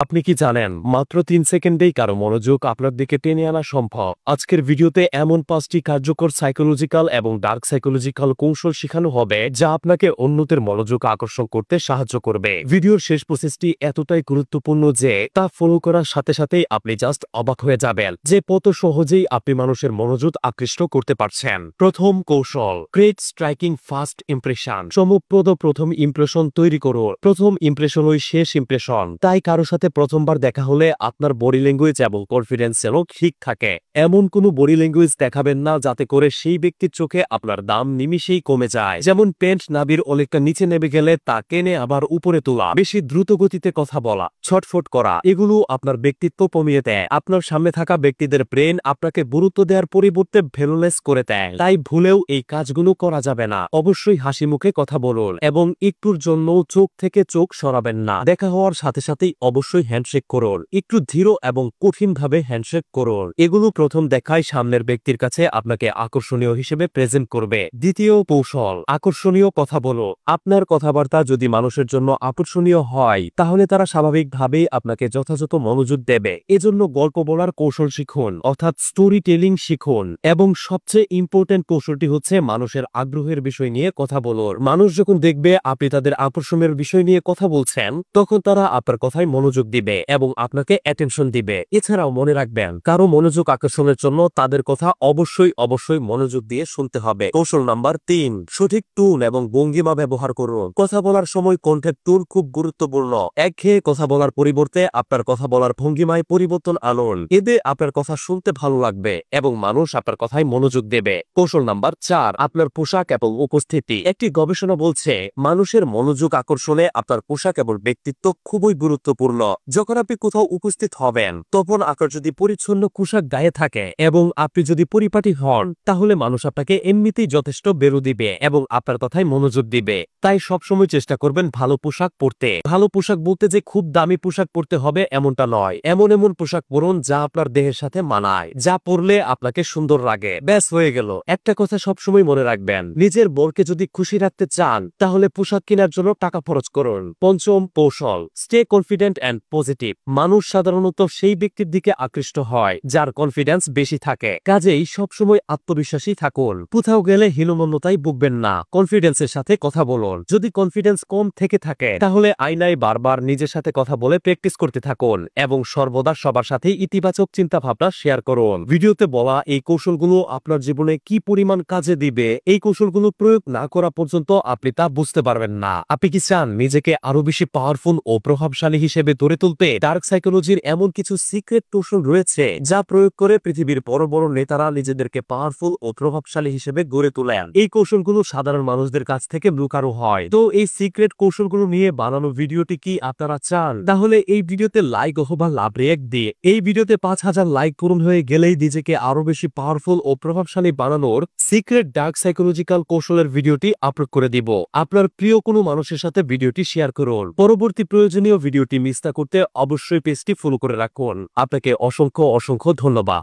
আপনি কি জানেন মাত্র ৩ সেকেন্ডেই কারো মনোযোগ আপনার দিকে টেনে আনা সম্ভব। আজকের ভিডিওতে এমন ৫টি কার্যকর সাইকোলজিক্যাল এবং ডার্ক সাইকোলজিক্যাল কৌশল শেখানো হবে যা আপনাকে অন্যদের মনোযোগ আকর্ষণ করতে সাহায্য করবে। ভিডিওর শেষ প্রসেসটি এতটাই গুরুত্বপূর্ণ যে তা ফলো করার সাথে সাথেই আপনি জাস্ট অবাক হয়ে যাবেন যে কত সহজেই আপনি মানুষের মনোযোগ আকৃষ্ট করতে পারছেন। প্রথম কৌশল, ক্রিয়েট স্ট্রাইকিং ফার্স্ট ইমপ্রেশন। চমকপ্রদ প্রথম ইমপ্রেশন তৈরি করুন। প্রথম ইমপ্রেশনই শেষ ইমপ্রেশন, তাই কারো সাথে প্রথমবার দেখা হলে আপনার বডি ল্যাঙ্গুয়েজ এবং কনফিডেন্স যেন ঠিক থাকে। এমন কোনো বডি ল্যাঙ্গুয়েজ দেখাবেন না যাতে করে সেই ব্যক্তির চোখে আপনার দাম নিমিষেই কমে যায়। যেমন প্যান্ট নাভির অনেকটা নিচে নেমে গেলে তা টেনে আবার উপরে তোলা, বেশি দ্রুত গতিতে কথা বলা, ছটফট করা, এগুলো আপনার ব্যক্তিত্ব কমিয়ে দেয়। আপনার সামনে থাকা ব্যক্তিদের ব্রেন আপনাকে গুরুত্ব দেওয়ার পরিবর্তে ভ্যালুলেস করে দেয়, তাই ভুলেও এই কাজগুলো করা যাবে না। অবশ্যই হাসি মুখে কথা বলুন এবং একটুর জন্য চোখ থেকে চোখ সরাবেন না। দেখা হওয়ার সাথে সাথেই অবশ্যই হ্যান্ডশেক করুন। একটু ধীর এবং কঠিনভাবে হ্যান্ডশেক করুন। এগুলো প্রথম দেখায় সামনের ব্যক্তির কাছে আপনাকে আকর্ষণীয় হিসেবে প্রেজেন্ট করবে। দ্বিতীয় কৌশল, আকর্ষণীয় কথা বলো। আপনার কথাবার্তা যদি মানুষের জন্য আকর্ষণীয় হয় তাহলে তারা স্বাভাবিকভাবেই আপনাকে যথাযথ মনোযোগ দেবে। এজন্য গল্প বলার কৌশল শিখুন, অর্থাৎ স্টোরি টেলিং শিখুন। এবং সবচেয়ে ইম্পর্টেন্ট কৌশলটি হচ্ছে মানুষের আগ্রহের বিষয় নিয়ে কথা বলুন। মানুষ যখন দেখবে আপনি তাদের আকর্ষণের বিষয় নিয়ে কথা বলছেন তখন তারা আপনার কথায় মনোযোগ দিবে এবং আপনাকে অ্যাটেনশন দিবে। এছাড়াও মনে রাখবেন, কারো মনোযোগ আকর্ষণের জন্য তাদের কথা অবশ্যই মনোযোগ দিয়ে শুনতে হবে। কৌশল নাম্বার ৩, সঠিক টোন এবং ভঙ্গিমা ব্যবহার করুন। কথা বলার সময় কণ্ঠের টোন খুব গুরুত্বপূর্ণ। একঘেয়ে কথা বলার পরিবর্তে আপনার কথা বলার ভঙ্গিমায় পরিবর্তন আনুন। এতে আপনার কথা শুনতে ভালো লাগবে এবং মানুষ আপনার কথায় মনোযোগ দেবে। কৌশল নাম্বার ৪, আপনার পোশাক এবং উপস্থিতি। একটি গবেষণা বলছে মানুষের মনোযোগ আকর্ষণে আপনার পোশাক এবং ব্যক্তিত্ব খুবই গুরুত্বপূর্ণ। যখন আপনি কোথাও উপস্থিত হবেন তখন আপনার যদি পরিচ্ছন্ন পোশাক গায়ে থাকে এবং আপনি যদি পরিপাটি হন তাহলে মানুষ আপনাকে এমনিতেই যথেষ্ট বেরো দিবে এবং আপনার কথায় মনোযোগ দিবে। তাই সবসময় চেষ্টা করবেন ভালো পোশাক পরতে। ভালো পোশাক বলতে যে খুব দামি পোশাক পরতে হবে এমনটা নয়। এমন পোশাক পরুন যা আপনার দেহের সাথে মানায়, যা পরলে আপনাকে সুন্দর লাগে। ব্যাস হয়ে গেল। একটা কথা সবসময় মনে রাখবেন, নিজের বরকে যদি খুশি রাখতে চান তাহলে পোশাক কেনার জন্য টাকা খরচ করুন। পঞ্চম কৌশল, স্টে কনফিডেন্ট অ্যান্ড পজিটিভ। মানুষ সাধারণত সেই ব্যক্তির দিকে আকৃষ্ট হয় যার কনফিডেন্স বেশি থাকে। কাজেই সবসময় আত্মবিশ্বাসী থাকুন। কোথাও গেলে হীনমন্যতায় ভুগবেন না। কনফিডেন্সের সাথে কথা বলুন। যদি কনফিডেন্স কম থেকে থাকে তাহলে আয়নায় বারবার নিজের সাথে কথা বলে প্র্যাকটিস করতে থাকুন এবং সর্বদা সবার সাথে ইতিবাচক চিন্তা ভাবনা শেয়ার করুন। ভিডিওতে বলা এই কৌশলগুলো আপনার জীবনে কি পরিমাণ কাজে দিবে এই কৌশলগুলো প্রয়োগ না করা পর্যন্ত আপনি তা বুঝতে পারবেন না। আপনি কি চান নিজেকে আরো বেশি পাওয়ারফুল ও প্রভাবশালী হিসেবে গড়ে তুলতে? ডার্ক সাইকোলজির এমন কিছু সিক্রেট কৌশল রয়েছে যা প্রয়োগ করে পৃথিবীর বড় বড় নেতারা নিজেদেরকে পাওয়ারফুল ও প্রভাবশালী হিসেবে গড়ে তোলেন। এই কৌশলগুলো সাধারণ মানুষদের কাছ থেকে লুকানো হয়। তো এই সিক্রেট কৌশলগুলো নিয়ে বানানো ভিডিওটি কি আপনারা চান? তাহলে এই ভিডিওতে লাইক অথবা লাভ রিয়েক্ট দিয়ে এই ভিডিওতে ৫,০০০ লাইক পূরণ হয়ে গেলেই নিজেকে আরো বেশি পাওয়ারফুল ও প্রভাবশালী বানানোর সিক্রেট ডার্ক সাইকোলজিক্যাল কৌশলের ভিডিওটি আপলোড করে দিব। আপনার প্রিয় কোনো মানুষের সাথে ভিডিওটি শেয়ার করুন। পরবর্তী প্রয়োজনীয় ভিডিওটি মিস না করতে অবশ্যই পেজটি ফলো করে রাখুন। আপনাকে অসংখ্য ধন্যবাদ।